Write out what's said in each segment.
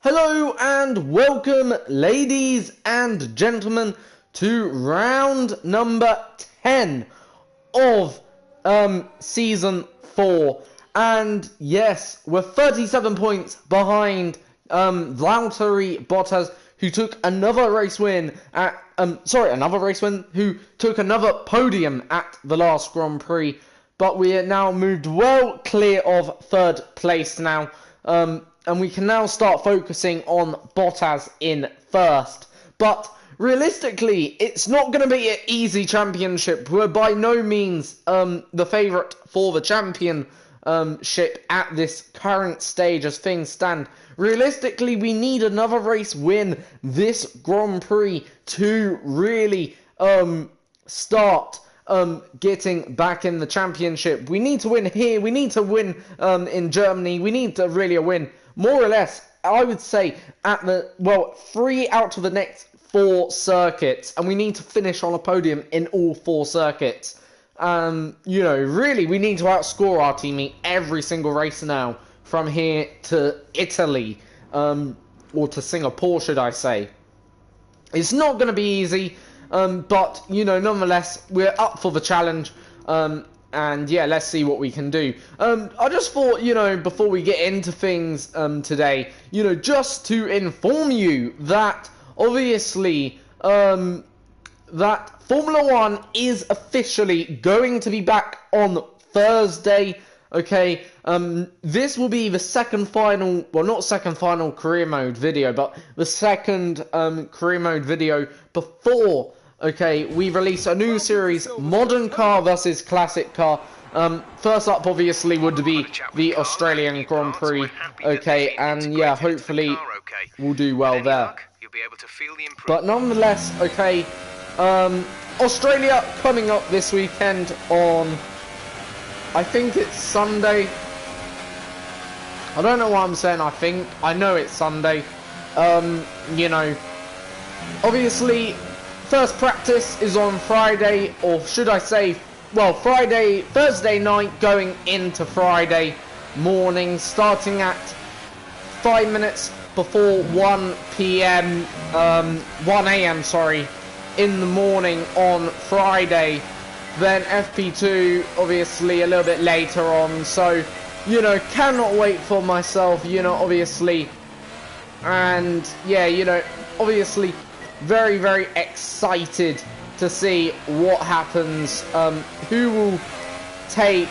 Hello and welcome, ladies and gentlemen, to round number 10 of season 4. And yes, we're 37 points behind Valtteri Bottas, who took another race win at who took another podium at the last Grand Prix. But we are now moved well clear of third place now. And we can now start focusing on Bottas in first. But realistically, it's not going to be an easy championship. We're by no means the favourite for the championship at this current stage as things stand. Realistically, we need another race win this Grand Prix to really start getting back in the championship. We need to win here. We need to win in Germany. We need to really win. More or less, I would say, at 3 out of the next 4 circuits, and we need to finish on a podium in all 4 circuits. Really, we need to outscore our teammate every single race now, from here to Italy, or to Singapore, should I say. It's not going to be easy, but, nonetheless, we're up for the challenge. And yeah, let's see what we can do. I just thought, before we get into things today, just to inform you that obviously that Formula 1 is officially going to be back on Thursday. Okay, this will be the second final, well, not second final career mode video, but the second career mode video before, okay, we release a new series, Modern Car versus Classic Car. First up, obviously, would be the Australian Grand Prix. Okay, and yeah, hopefully we'll do well there. But nonetheless, okay, Australia coming up this weekend on, I think it's Sunday. I don't know why I'm saying I think. I know it's Sunday. Obviously, first practice is on Friday, or should I say, well, Thursday night going into Friday morning, starting at 5 minutes before 1 a.m., sorry, in the morning on Friday. Then FP2, obviously, a little bit later on. So, cannot wait for myself, obviously. And, yeah, obviously, very, very excited to see what happens. Who will take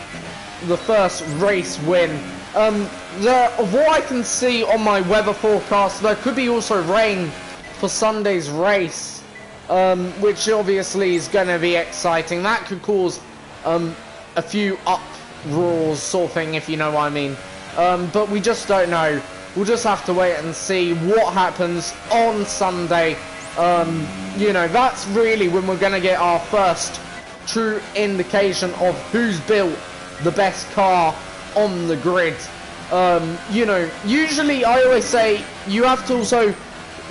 the first race win? Of what I can see on my weather forecast, there could be also rain for Sunday's race, which obviously is going to be exciting. That could cause a few uproars, sort of thing, if you know what I mean. But we just don't know. We'll just have to wait and see what happens on Sunday. That's really when we're going to get our first true indication of who's built the best car on the grid. Usually I always say you have to also,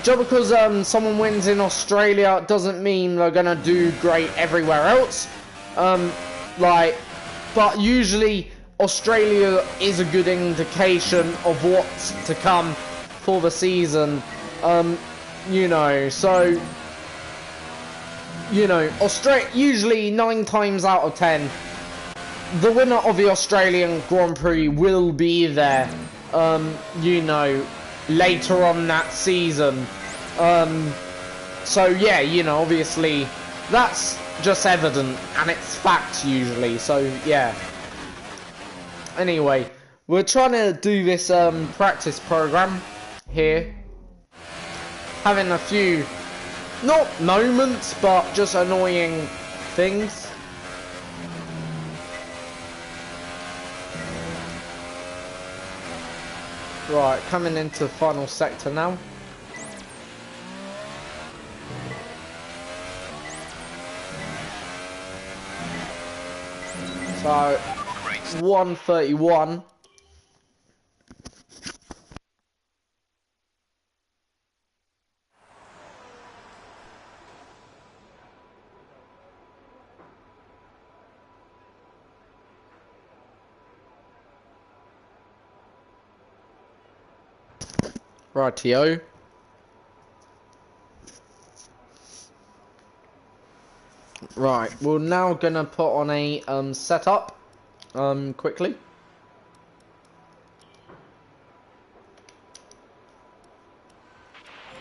just because someone wins in Australia doesn't mean they're going to do great everywhere else. But usually Australia is a good indication of what's to come for the season. Australia, usually 9 times out of 10, the winner of the Australian Grand Prix will be there, later on that season. So yeah, obviously, that's just evident, and it's facts usually, so yeah. Anyway, we're trying to do this practice program here. Having a few, not moments, but just annoying things. Right, coming into final sector now. So, 131. Rightio. Right, we're now gonna put on a setup quickly.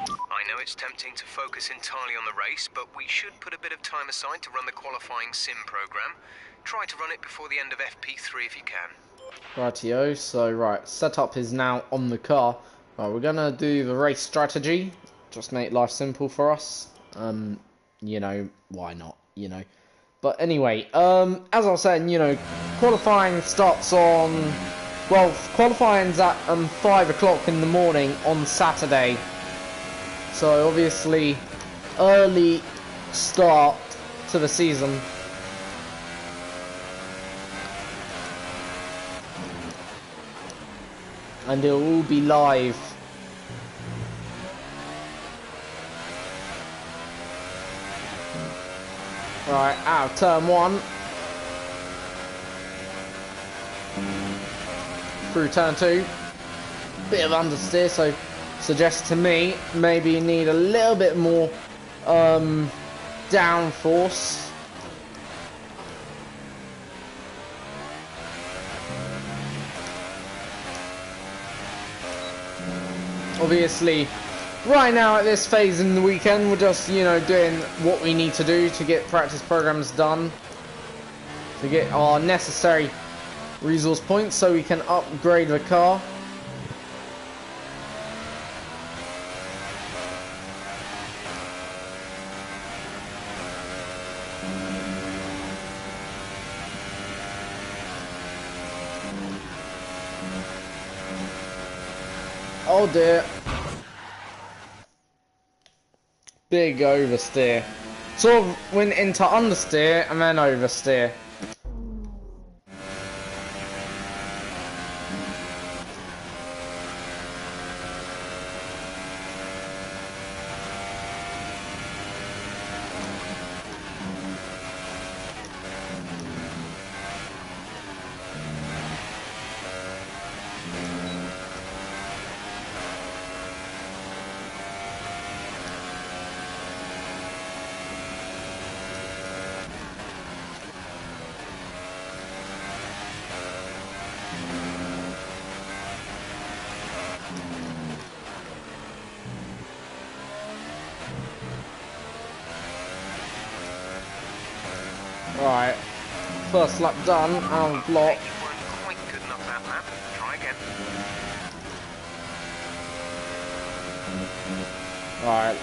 I know it's tempting to focus entirely on the race, but we should put a bit of time aside to run the qualifying sim program. Try to run it before the end of FP3 if you can. Rightio, so right, setup is now on the car. Right, we're gonna do the race strategy. Just make life simple for us. You know, why not, you know. But anyway, as I was saying, you know, qualifying starts on, well, qualifying's at 5 o'clock in the morning on Saturday. So obviously, early start to the season. And it'll all be live. Right, out of turn 1. Through turn 2. Bit of understeer, so suggest to me maybe you need a little bit more downforce. Obviously, right now at this phase in the weekend, we're just, you know, doing what we need to do to get practice programs done, to get our necessary resource points so we can upgrade the car. Oh dear. Big oversteer. Sort of went into understeer and then oversteer. Right, first lap done, out of block. You weren't quite good enough that lap. Try again. Right.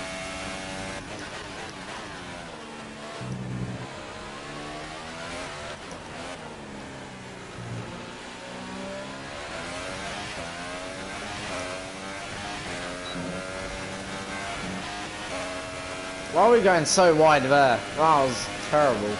Why are we going so wide there? That was terrible.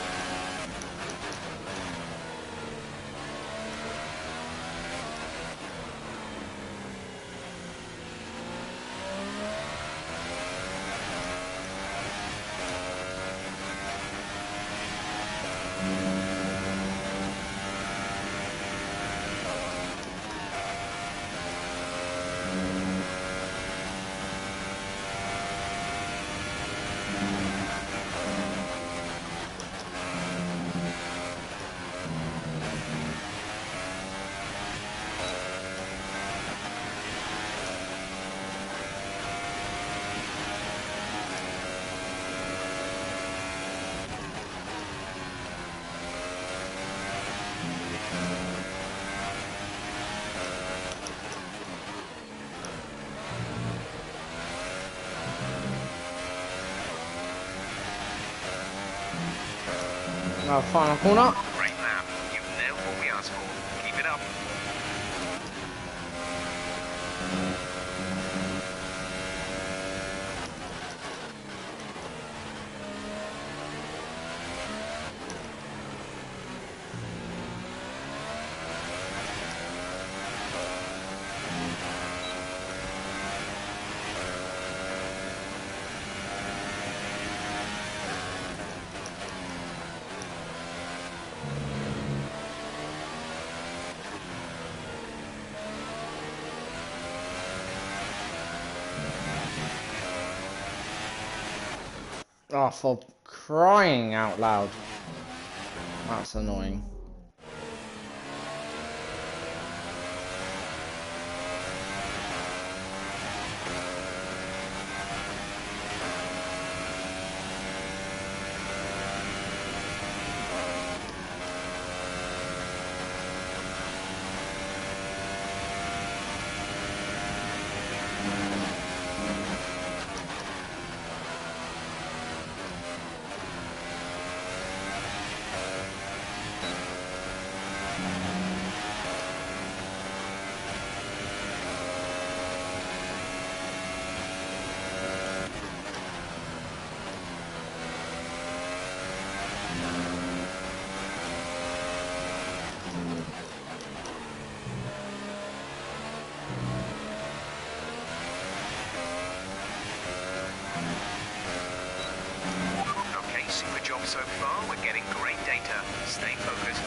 Now final corner. Great lap. You've nailed what we asked for. Keep it up. Oh, for crying out loud. That's annoying. Okay, super job so far. We're getting great data. Stay focused.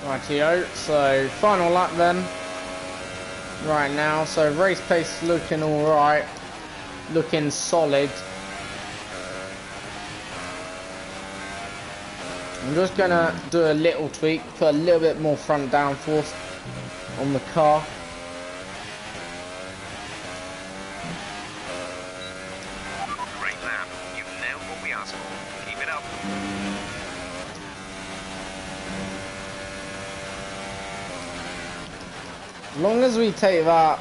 Rightio, so final lap then. Right now, so race pace looking alright. Looking solid. I'm just gonna do a little tweak, put a little bit more front downforce on the car. Great lap. You've nailed what we asked for. Keep it up. As long as we take that,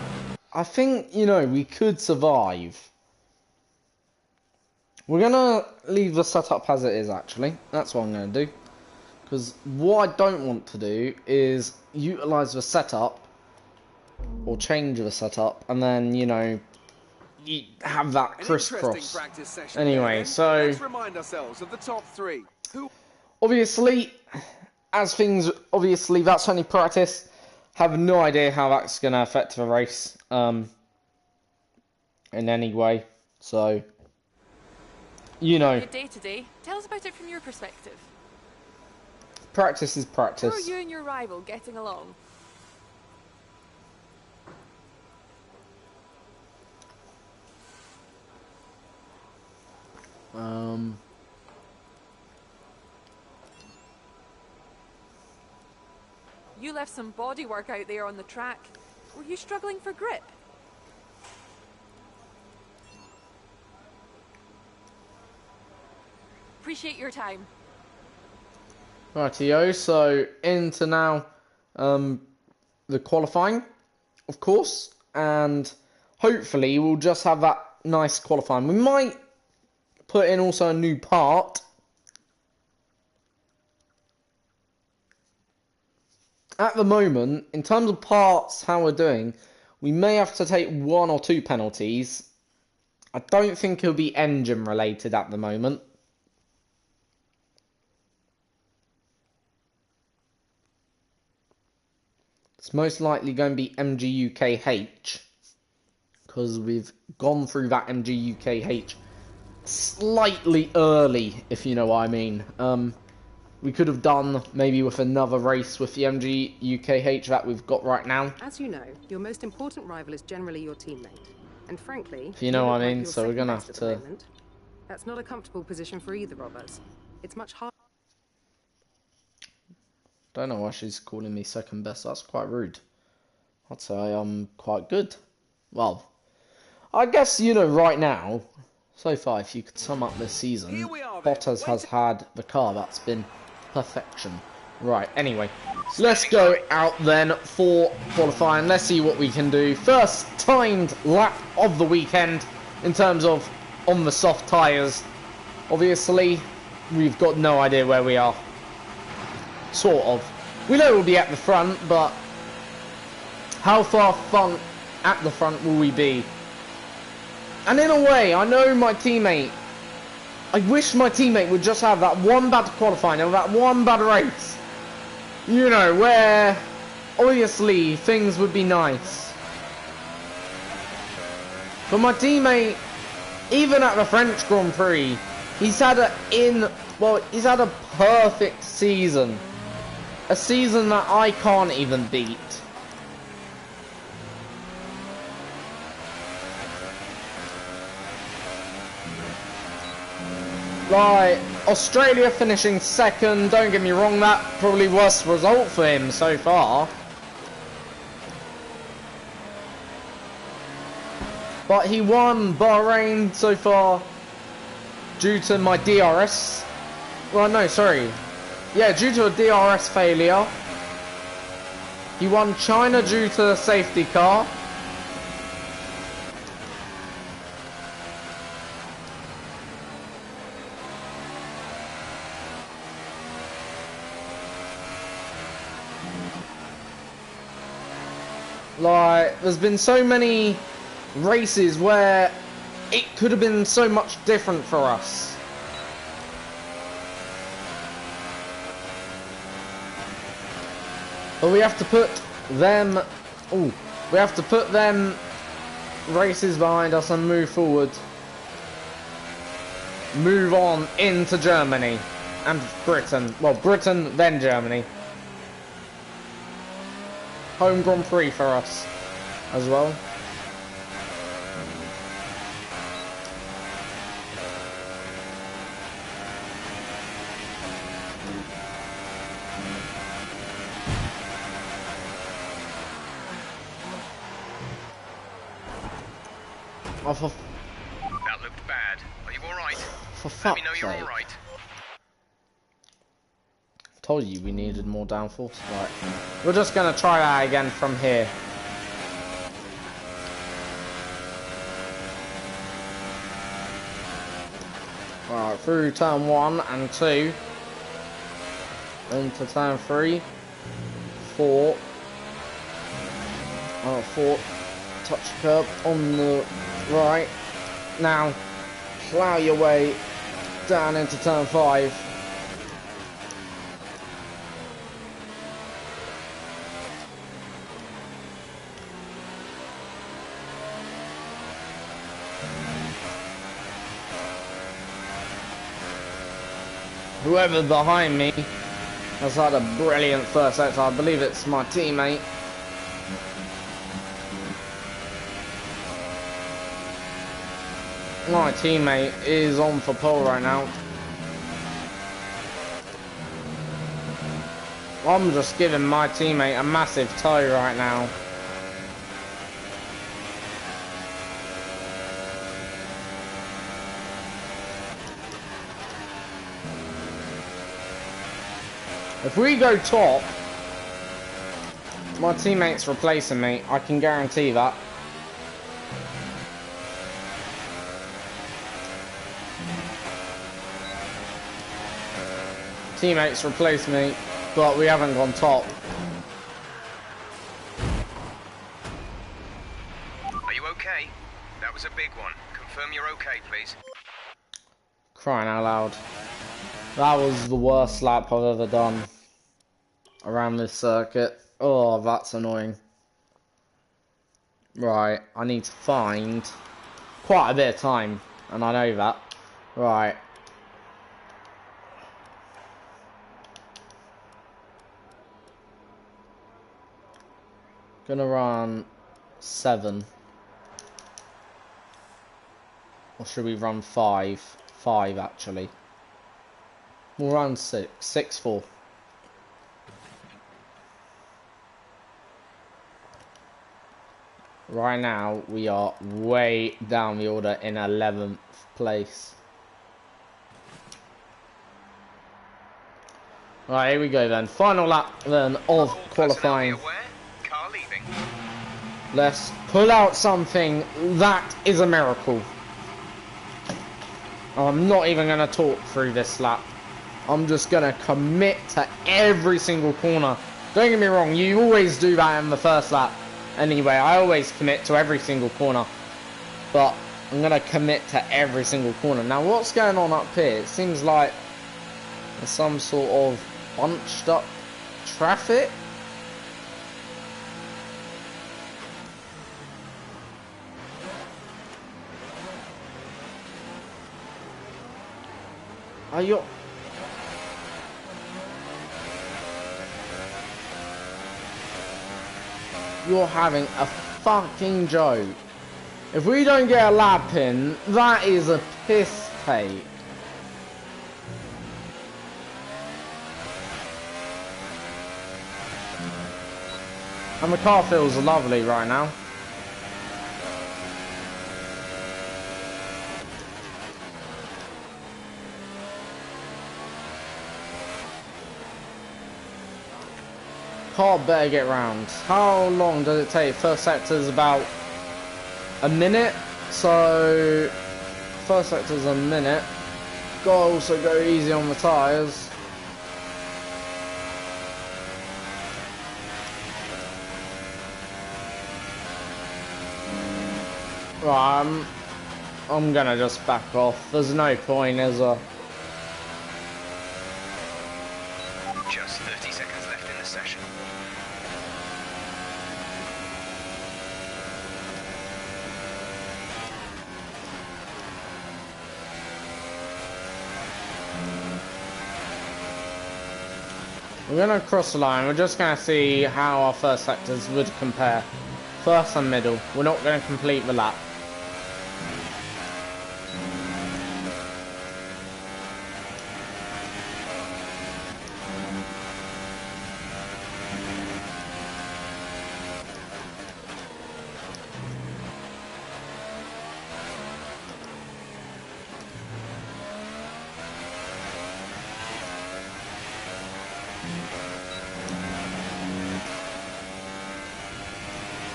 I think, you know, we could survive. We're gonna leave the setup as it is, actually. That's what I'm gonna do. Because what I don't want to do is utilize the setup or change the setup and then, you know, you have that crisscross. Anyway, so let's remind ourselves of the top three. obviously, obviously that's only practice. Have no idea how that's gonna affect the race in any way. So, you know, Your day to day. Tell us about it from your perspective. practice is How are practice. you and your rival getting along? You left some body work out there on the track. Were you struggling for grip? Appreciate your time. Rightio, so into now the qualifying, of course, and hopefully we'll just have that nice qualifying. We might put in also a new part. At the moment, in terms of parts, how we're doing, we may have to take 1 or 2 penalties. I don't think it'll be engine related at the moment. It's most likely going to be MGUKH, because we've gone through that MGUKH slightly early, if you know what I mean. We could have done maybe with another race with the MGUKH that we've got right now. As you know, your most important rival is generally your teammate. And frankly, If you know what I look like mean, you're so we're second gonna best have at the to... moment. That's not a comfortable position for either of us. It's much harder. Don't know why she's calling me second best. That's quite rude. I'd say I'm quite good. Well, I guess, you know, right now, So far, if you could sum up this season, Here we are then. Bottas has had the car that's been perfection. Right, anyway, let's go out then for qualifying. Let's see what we can do. First timed lap of the weekend in terms of on the soft tyres. Obviously, we've got no idea where we are. Sort of. We know we'll be at the front, but how far at the front will we be? And in a way, I know my teammate, I wish my teammate would just have that one bad qualifying or that one bad race. You know, where obviously things would be nice. But my teammate, even at the French Grand Prix, he's had he's had a perfect season. A season that I can't even beat. Like, Australia finishing second, don't get me wrong, that probably worst result for him so far. But he won Bahrain so far due to my DRS. Well, no, sorry. Yeah, due to a DRS failure. He won China due to a safety car. Like, there's been so many races where it could have been so much different for us. But we have to put them... Ooh, we have to put them races behind us and move forward. Move on into Germany and Britain. Well, Britain, then Germany. Home Grand Prix for us as well. Oh, That looked bad. Are you alright? For Let me fuck's know you're sake. alright. Told you we needed more downforce. Right. We're just gonna try that again from here. Alright, through turn 1 and 2. Into turn 3. 4. 4. Touch curb on the right. Now, plough your way down into turn 5. Whoever behind me has had a brilliant first sector. I believe it's my teammate. My teammate is on for pole right now. I'm just giving my teammate a massive tow right now. If we go top, my teammate's replacing me. I can guarantee that. Teammates replace me, but we haven't gone top. Are you okay? That was a big one. Confirm you're okay, please. Crying out loud. That was the worst lap I've ever done around this circuit. Oh, that's annoying. Right, I need to find quite a bit of time, and I know that. Right. Gonna run 7. Or should we run 5? 5 actually. We'll run 6. 6-4. right now we are way down the order in 11th place. Right, here we go then. Final lap then of qualifying. Car leaving. Let's pull out something that is a miracle. I'm not even going to talk through this lap. I'm just going to commit to every single corner. Don't get me wrong, you always do that in the first lap. Anyway, I always commit to every single corner. But I'm going to commit to every single corner. Now, what's going on up here? It seems like there's some sort of bunched up traffic. Are you... You're having a fucking joke. If we don't get a lap in, that is a piss take. And the car feels lovely right now. Car better get round. How long does it take? First sector is about a minute. So first sector is a minute. Gotta also go easy on the tyres. Right, I'm gonna just back off. There's no point, is there? Just 30 seconds left in the session. We're gonna cross the line. We're just gonna see how our first sectors would compare. First and middle. We're not gonna complete the lap.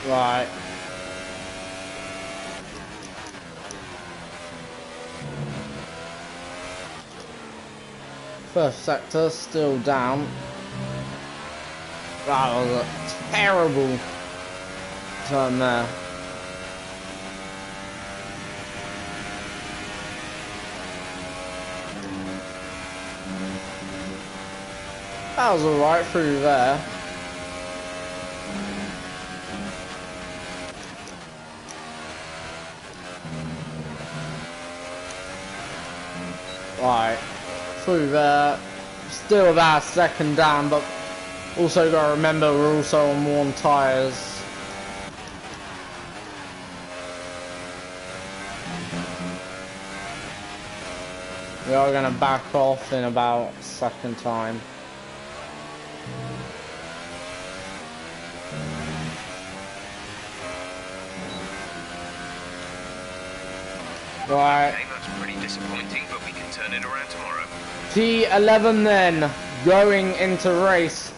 Right. First sector still down. That was a terrible turn there. That was alright through there. Right, through there, still about second down, but also got to remember we're also on worn tyres. We are going to back off in about second time. Right. Okay, that's pretty disappointing, but we can turn it around tomorrow. P11 then, going into race.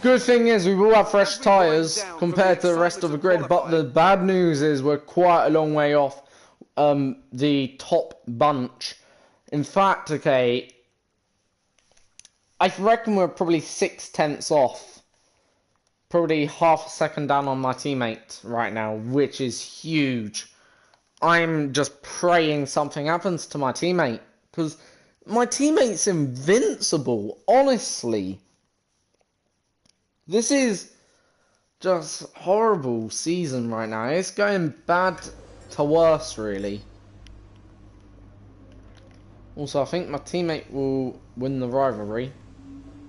Good thing is we will have fresh tyres compared to the rest of the grid, but the bad news is we're quite a long way off the top bunch. In fact, okay, I reckon we're probably 6/10 off. Probably half a second down on my teammate right now, which is huge. I'm just praying something happens to my teammate, because my teammate's invincible, honestly. This is just horrible season right now. It's going bad to worse, really. Also, I think my teammate will win the rivalry.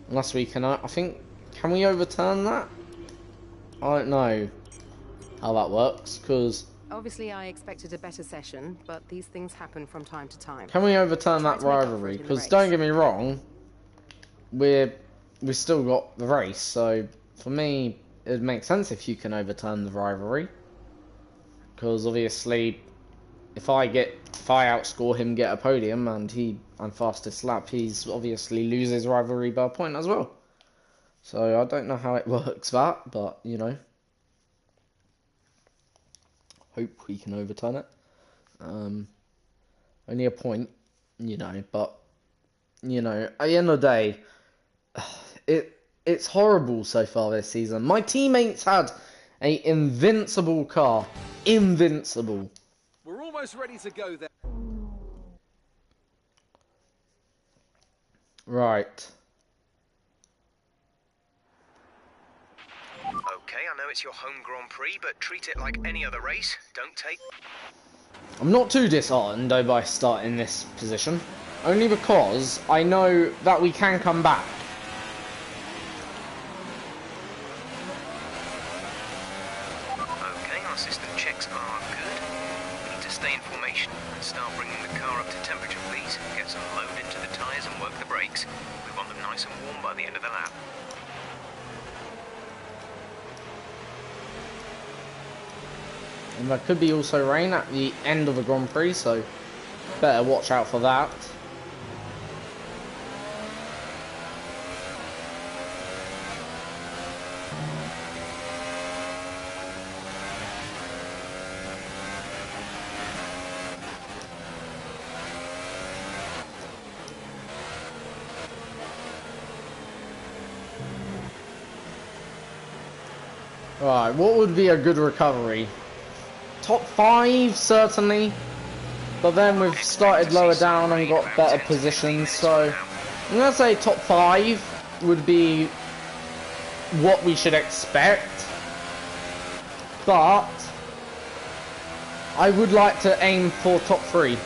Unless we can, I think, can we overturn that? I don't know how that works, because... Obviously, I expected a better session, but these things happen from time to time. Can we overturn that rivalry? Because don't get me wrong, we've still got the race, so for me, it makes sense if you can overturn the rivalry. Because obviously, if I outscore him, get a podium, and I'm fastest lap, he's obviously loses rivalry by a point as well. So I don't know how it works that, but you know, hope we can overturn it. Only a point, you know, but you know, at the end of the day, it's horrible so far this season. My teammates had an invincible car, invincible. We're almost ready to go there. Right. Okay, I know it's your home Grand Prix, but treat it like any other race. Don't take... I'm not too disheartened though by starting this position, only because I know that we can come back. Okay, our system checks are good. We need to stay in formation and start bringing the car up to temperature, please. Get some load into the tyres and work the brakes. We want them nice and warm by the end of the lap. And there could be also rain at the end of the Grand Prix, so better watch out for that. Right, what would be a good recovery? Top 5, certainly. But then we've started lower down and got better positions, so I'm going to say top 5 would be what we should expect. But I would like to aim for top 3.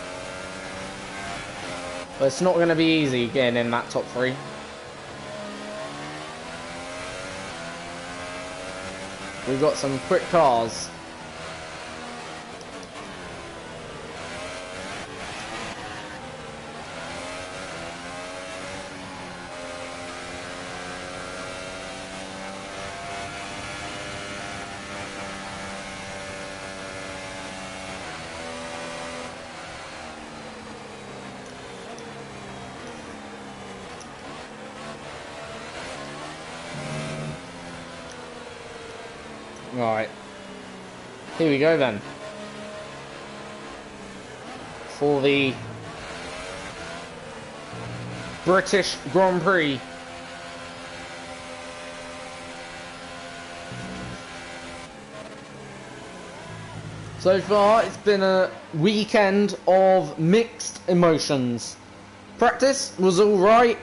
But it's not going to be easy getting in that top 3. We've got some quick cars. Right, here we go then, for the British Grand Prix. So far it's been a weekend of mixed emotions. Practice was alright,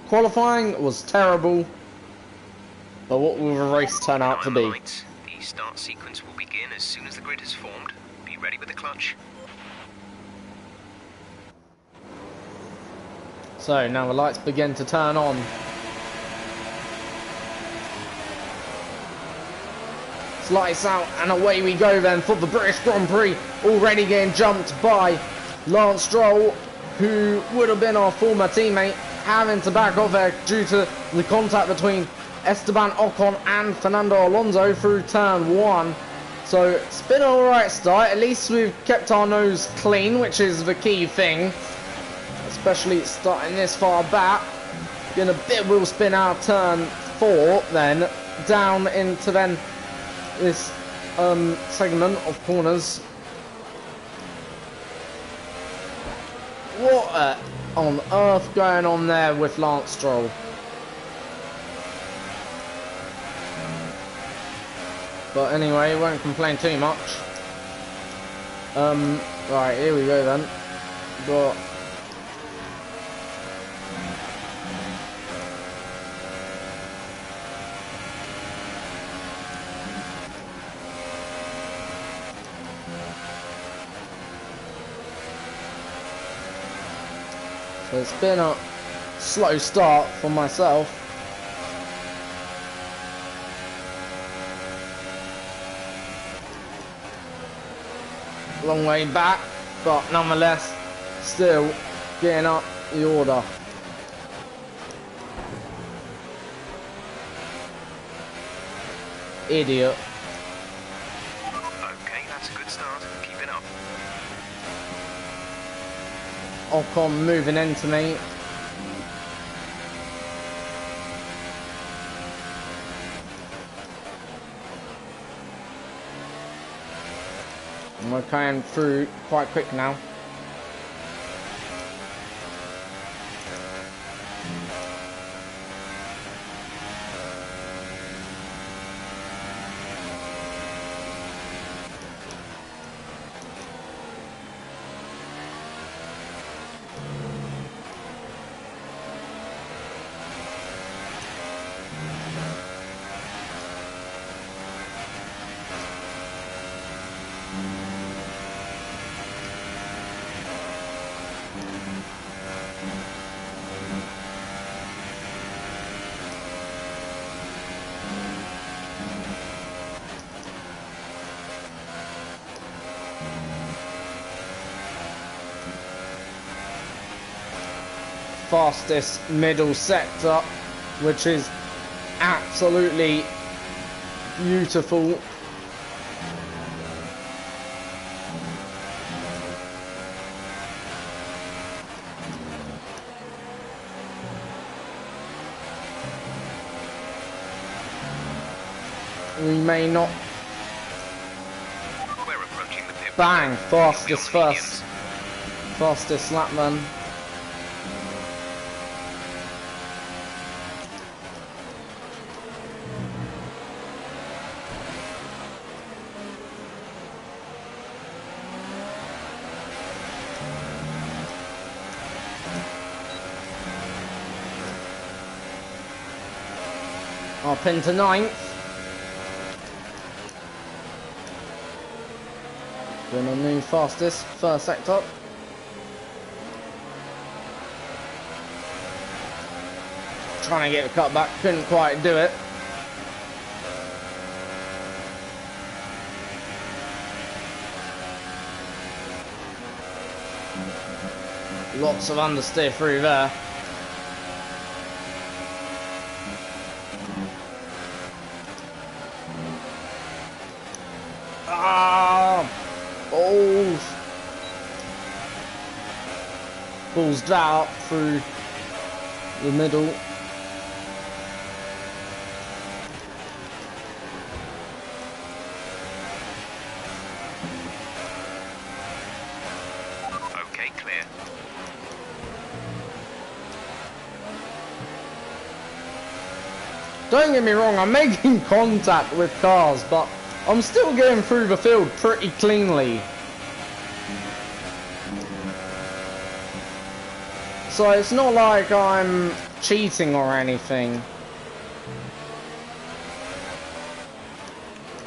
qualifying was terrible, but what will the race turn out to be? The start sequence will begin as soon as the grid is formed. Be ready with the clutch. So now the lights begin to turn on. Lights out and away we go then for the British Grand Prix. Already getting jumped by Lance Stroll, who would have been our former teammate, having to back off there due to the contact between Esteban Ocon and Fernando Alonso through turn 1. So it's been an alright start. At least we've kept our nose clean, which is the key thing, especially starting this far back. Getting a bit wheel spin out of turn 4, then down into then this segment of corners. What on earth going on there with Lance Stroll? But anyway, won't complain too much. Right, here we go then. But so it's been a slow start for myself. Long way back, but nonetheless, still getting up the order. Idiot. Okay, that's a good start. Ocon moving into me. And we're coming through quite quick now. Fastest middle sector, which is absolutely beautiful. We may not. We're approaching the pit. Bang! Fastest lap run. Up into 9th. Gonna move fastest, first sector. Trying to get a cut back, couldn't quite do it. Lots of understeer through there. Balls out through the middle. Okay, clear. Don't get me wrong, I'm making contact with cars, but I'm still getting through the field pretty cleanly. So it's not like I'm cheating or anything.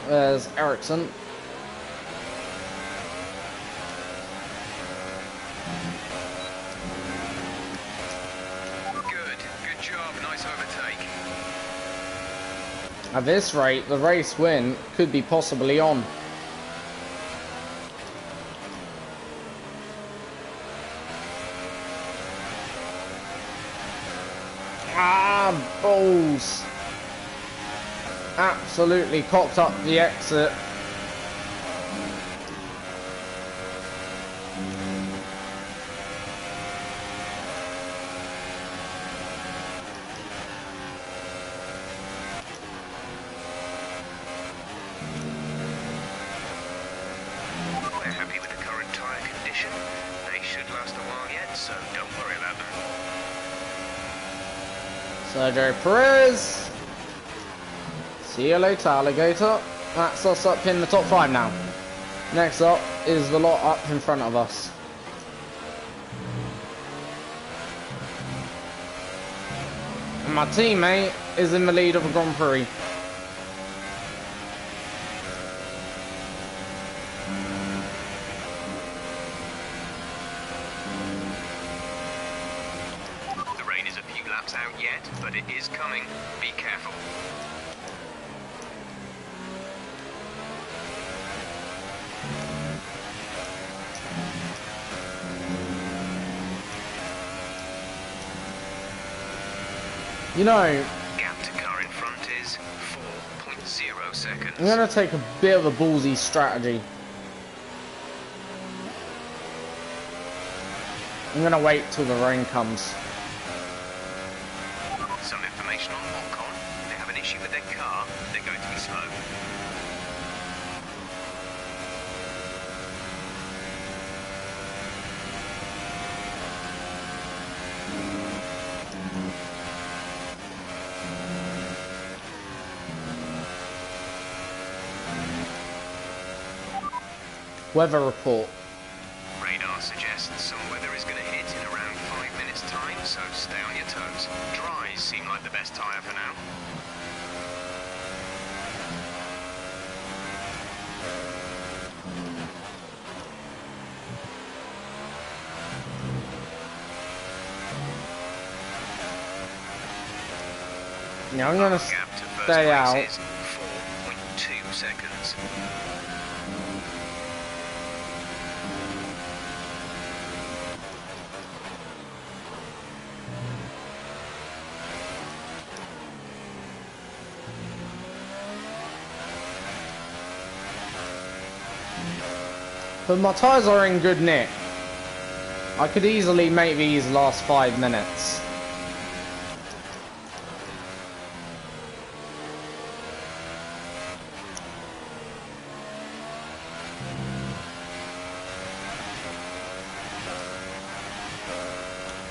There's Ericsson. Good job, nice overtake. At this rate, the race win could be possibly on. Balls. Absolutely cocked up the exit. We're happy with the current tyre condition. They should last a while yet, so don't worry about them. Sergio Perez. See you later, alligator. That's us up in the top 5 now. Next up is the lot up in front of us. And my teammate is in the lead of the Grand Prix. The rain is a few laps out yet, but it is coming. Be careful. You know, Gap to car in front is 4.0 seconds. I'm going to take a bit of a ballsy strategy. I'm gonna wait till the rain comes. Some information on Hong They have an issue with their car. They're going to be slow. Weather report. Radar suggests some weather is going to hit in around 5 minutes' time, so stay on your toes. Dries seem like the best tyre for now. Yeah, I'm gonna Gap to first stay place out. is 4.2 seconds. But my tyres are in good nick. I could easily make these last 5 minutes.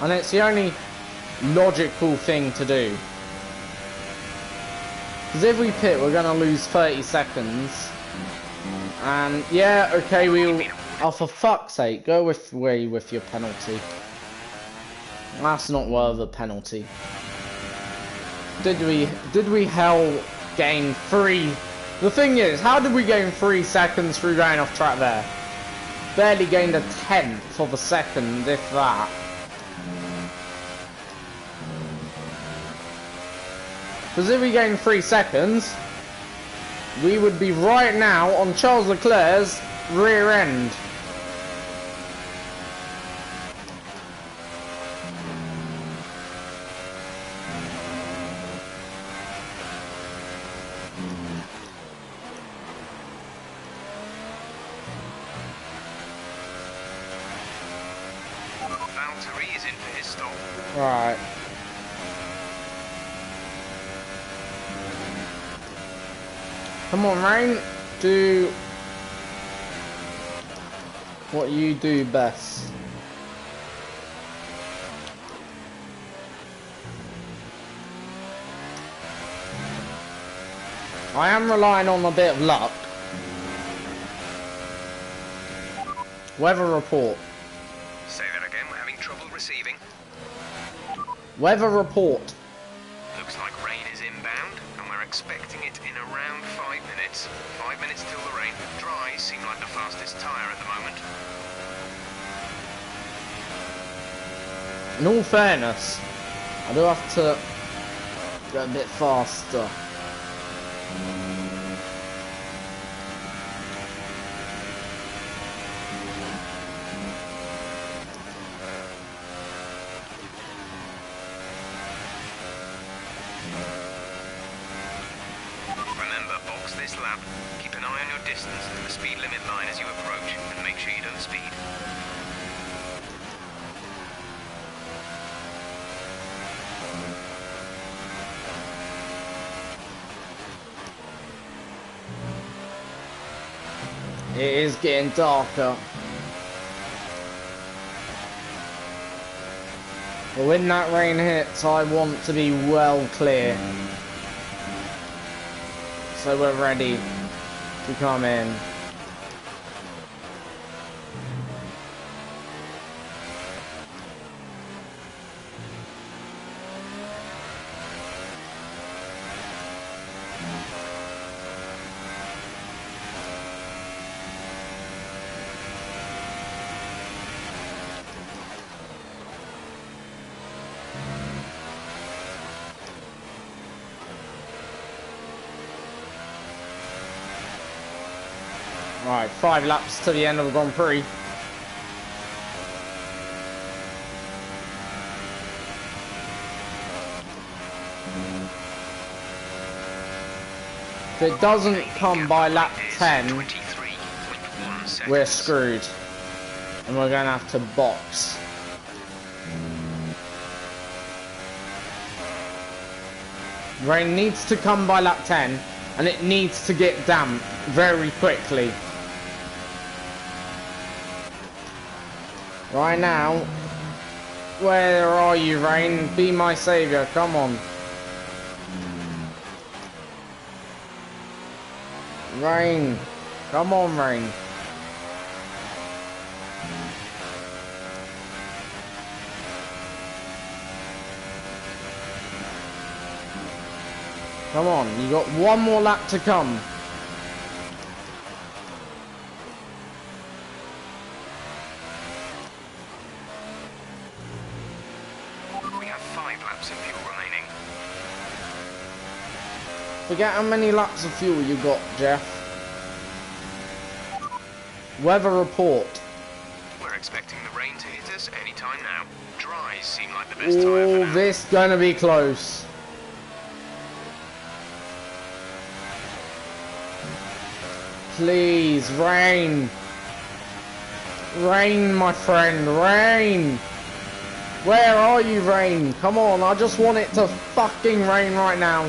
And it's the only logical thing to do. Because if we pit, we're going to lose 30 seconds. And yeah, okay, we'll... Oh, for fuck's sake, go away with your penalty. That's not worth a penalty. Did we hell gain 3? The thing is, how did we gain 3 seconds through going off track there? Barely gained a 1/10 of a second, if that. Because if we gain 3 seconds, we would be right now on Charles Leclerc's rear end. Valtteri is in for his stop. Right. Come on, Rain. Do what you do best. I am relying on a bit of luck. Weather report. Say that again, we're having trouble receiving. Weather report. Looks like rain is inbound, and we're expecting it in around 5 minutes. 5 minutes till the rain. Dries seem like the fastest tyre at the moment. In all fairness, I do have to go a bit faster. Remember, box this lap. Keep an eye on your distance and the speed limit line as you approach, and make sure you don't speed. It is getting darker. But when that rain hits, I want to be well clear. So we're ready to come in. Right, 5 laps to the end of the Grand Prix. If it doesn't come by lap 10, we're screwed. And we're going to have to box. Rain needs to come by lap 10, and it needs to get damp very quickly. Right now, where are you, Rain? Be my savior, come on. Rain, come on, Rain. Come on, you got one more lap to come. We have 5 laps of fuel remaining. Forget how many laps of fuel you got, Jeff. Weather report. We're expecting the rain to hit us any time now. Dries seem like the best tire for Oh, now. this gonna be close. Please, rain. Rain, my friend, rain. Where are you, rain? Come on, I just want it to fucking rain right now.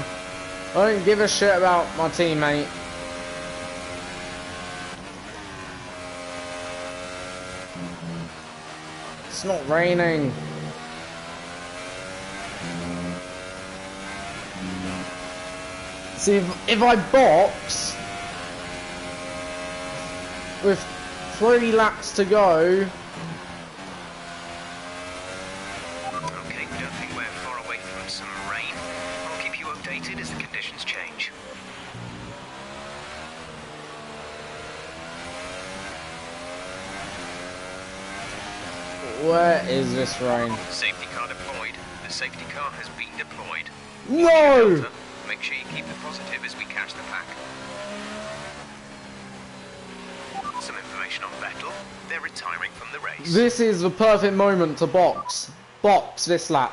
I don't give a shit about my teammate. It's not raining. See, if I box with 3 laps to go. Okay, we don't think we're far away from some rain. I'll keep you updated as the conditions change. Where is this rain? Safety car deployed. The safety car has been deployed. No! Delta, make sure you keep the positive as we catch the pack. Some information on Vettel. They're retiring from the race. This is the perfect moment to box. Box this lap.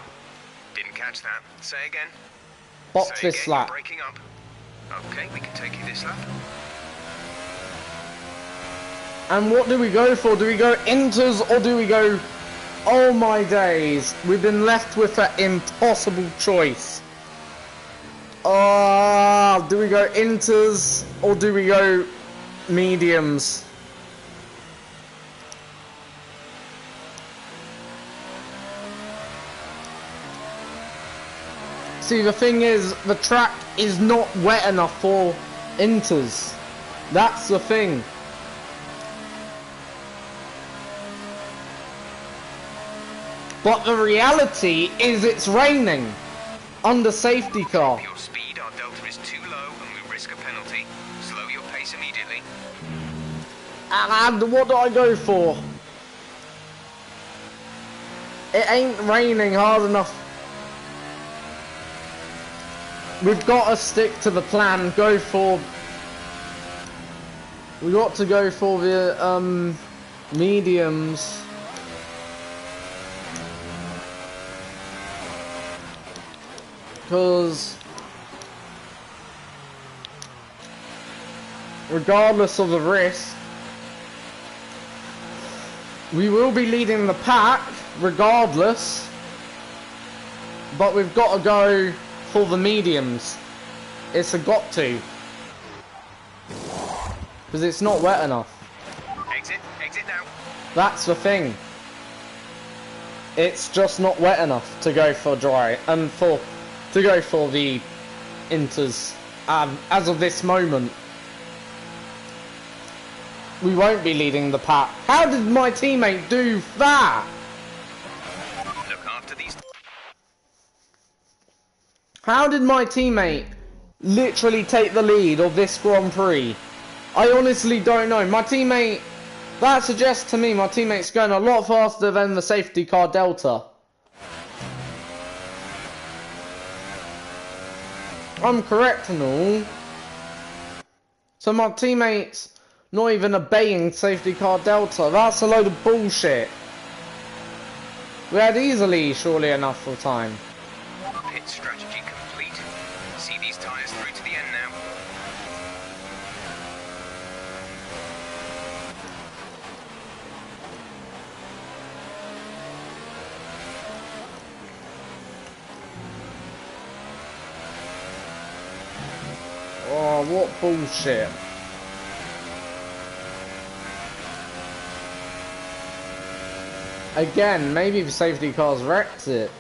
Didn't catch that. Say again. Box Say this again, lap. you're breaking up. Okay, we can take you this lap. And what do we go for? Do we go inters or do we go... Oh my days. We've been left with an impossible choice. Do we go inters or do we go mediums? See, the thing is, the track is not wet enough for inters. That's the thing. But the reality is it's raining under safety car. Your speed, our delta is too low and we risk a penalty. Slow your pace immediately. And what do I go for? It ain't raining hard enough. We've got to stick to the plan. Go for... We got to go for the mediums. Because regardless of the risk, we will be leading the pack regardless, but we've got to go for the mediums. It's a got to, because it's not wet enough. Exit now. That's the thing. It's just not wet enough to go for dry and to go for the inters. As of this moment, we won't be leading the pack. How did my teammate do that? Look after these. How did my teammate literally take the lead of this Grand Prix? I honestly don't know. My teammate, that suggests to me my teammate's going a lot faster than the safety car Delta. I'm correct and all. So my teammate's not even obeying safety car Delta. That's a load of bullshit. We had easily, surely enough for time. Pit strategy complete. See these tyres through to the end now. Oh, what bullshit. Again, maybe the safety car's wrecked it.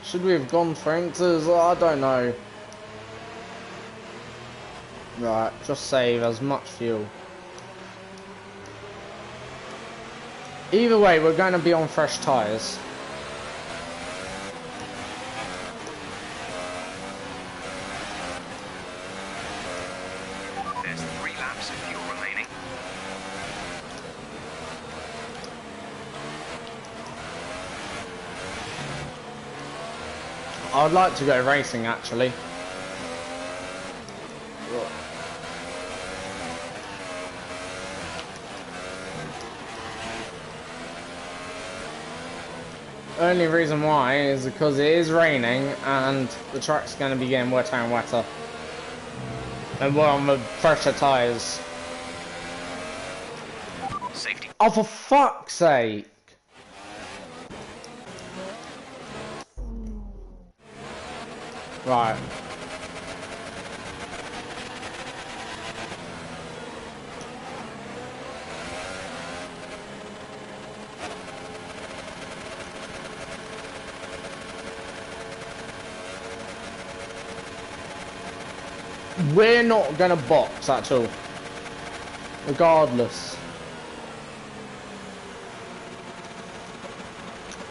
Should we have gone for enters? Oh, I don't know. Right, just save as much fuel. Either way, we're going to be on fresh tyres. There's 3 laps of fuel remaining. I'd like to go racing, actually. Only reason why is because it is raining and the track's going to be getting wetter and wetter. And we're on the fresher tyres. Safety. Oh, for fuck's sake! Right. We're not gonna box at all. Regardless.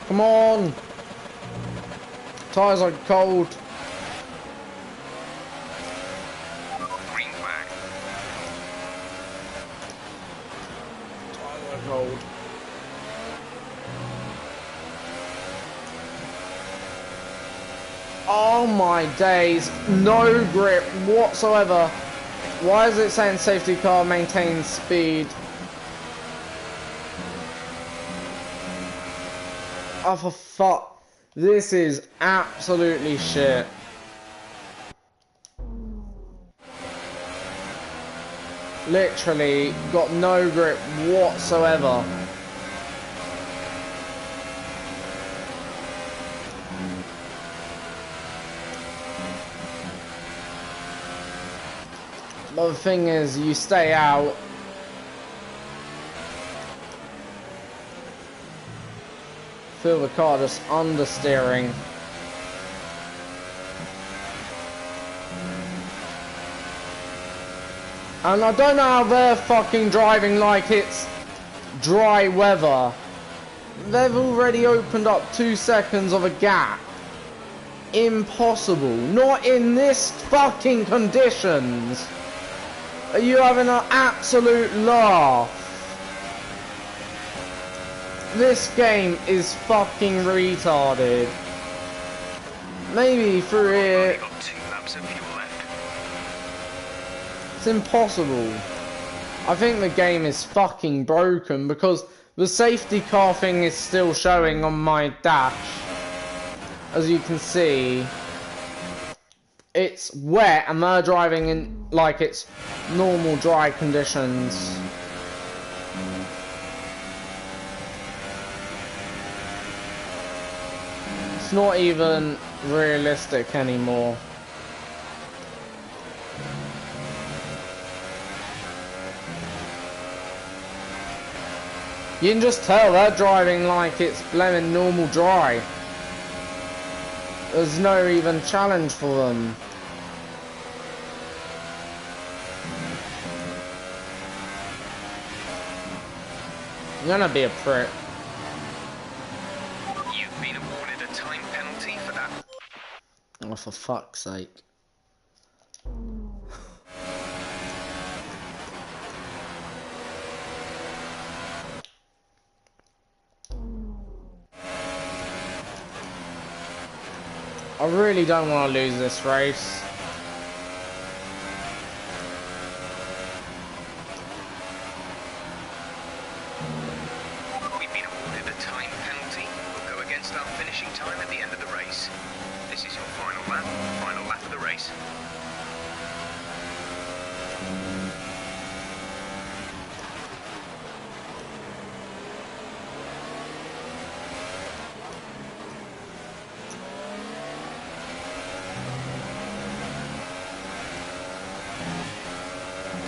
Come on! Tyres are cold. Green flag. Tyres are cold. Oh my days, no grip whatsoever. Why is it saying safety car maintains speed? Oh for fuck, this is absolutely shit. Literally got no grip whatsoever. But the thing is, you stay out. Feel the car just understeering. And I don't know how they're fucking driving like it's dry weather. They've already opened up 2 seconds of a gap. Impossible. Not in this fucking conditions. Are you having an absolute laugh? This game is fucking retarded. Maybe through here. We've got 2 laps of fuel left. It's impossible. I think the game is fucking broken because the safety car thing is still showing on my dash. As you can see, it's wet and they're driving in like it's normal dry conditions. It's not even realistic anymore. You can just tell they're driving like it's blemmin' normal dry. There's no even challenge for them. You're gonna be a prick. You've been awarded a time penalty for that. Oh, for fuck's sake. I really don't want to lose this race. We've been awarded a time penalty. We'll go against our finishing time at the end of the race. This is your final lap of the race.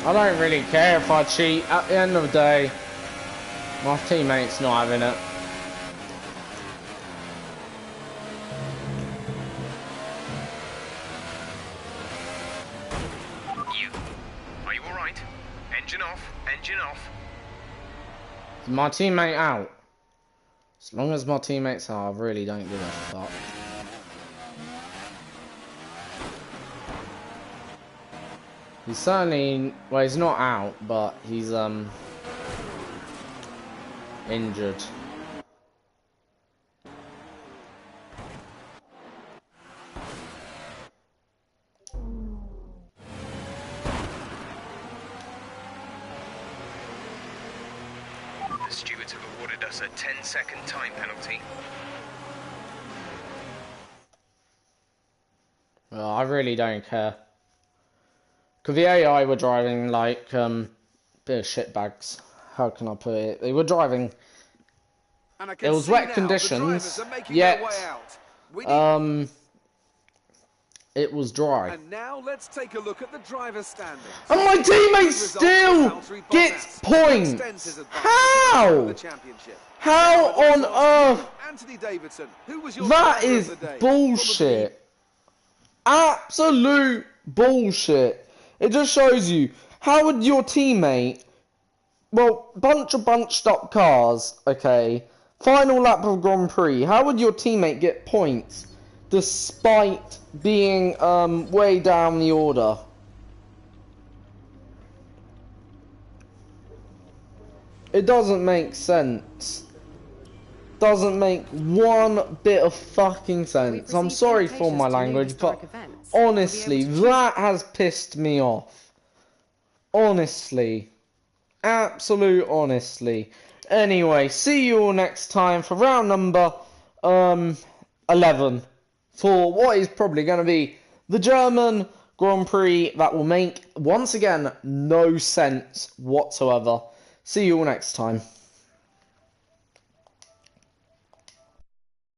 I don't really care if I cheat. At the end of the day, my teammate's not having it. Are you alright? Engine off, engine off. Is my teammate out? As long as my teammate's out, I really don't give a fuck. He's certainly, well, he's not out, but he's injured. The stewards have awarded us a 10-second time penalty. Well, I really don't care. Because the AI were driving like, bit of shitbags. How can I put it? They were driving, And I it can was see wet now conditions, the drivers are making yet, their way out. We need- it was dry. And now let's take a look at the driver's standings. And my teammate Results for still Valtteri gets Bottas extends points! his advantage How? over the championship. How Now, I'd on like to ask you, earth? Anthony Davidson, who was your That driver is of the day? bullshit. Absolute bullshit. It just shows you, how would your teammate, well, bunch of bunched up cars, okay, final lap of Grand Prix, how would your teammate get points despite being way down the order? It doesn't make sense. Doesn't make one bit of fucking sense. I'm sorry for my language, but honestly, that has pissed me off. Honestly. Absolute honestly. Anyway, see you all next time for round number 11. For what is probably going to be the German Grand Prix that will make, once again, no sense whatsoever. See you all next time.